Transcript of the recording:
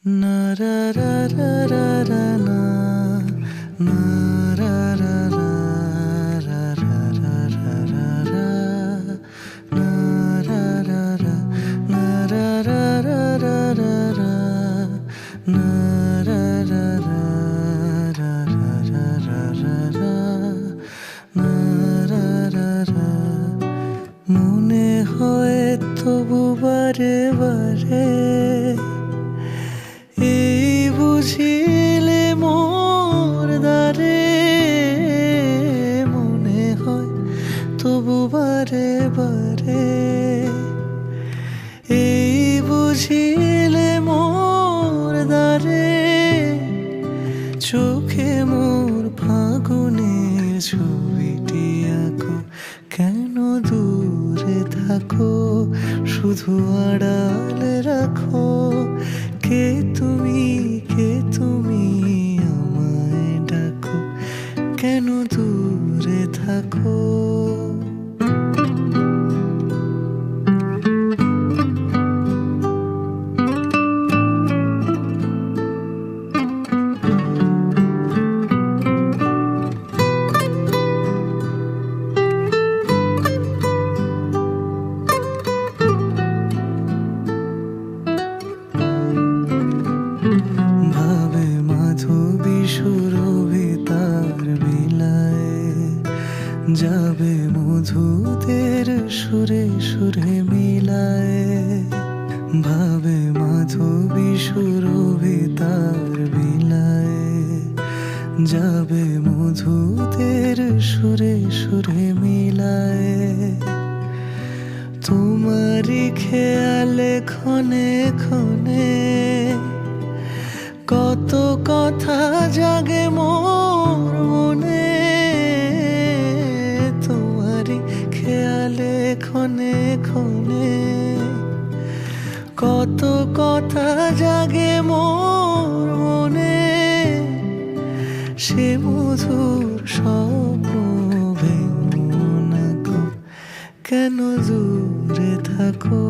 না রা রা রা রা রা না না রা রা রা রা রা রা রা রা রা না রা রা রা না রা রা রা রা রা রা না রা রা রা রা রা রা রা রা রা না রা রা রা মনে হয় তবু বারে বারে এই বুঝিলে মোর দ্বারে মনে হয় তবু বারে বারে এই বুঝিলে মোর দ্বারে চোখে মোর ফাগুনের ছবিটি আঁকো কেন দূরে থাকো শুধু আড়ালে রাখো কে তুমি আমায় ডাকো কেন দূরে থাকো যাবে মধুদের সুরে সুরে মিলায় ভাবে মাধবী সুরভিতার বিলায় যাবে মধুদের সুরে সুরে মিলায় তোমারই খেয়ালে ক্ষণে ক্ষণে কত কথা জাগে মোর মনে খেয়ালে ক্ষণে ক্ষণে কত কথা জাগে মোর মনে সে মধুর স্বপ্ন ভেঙো না গো কেন দূরে থাকো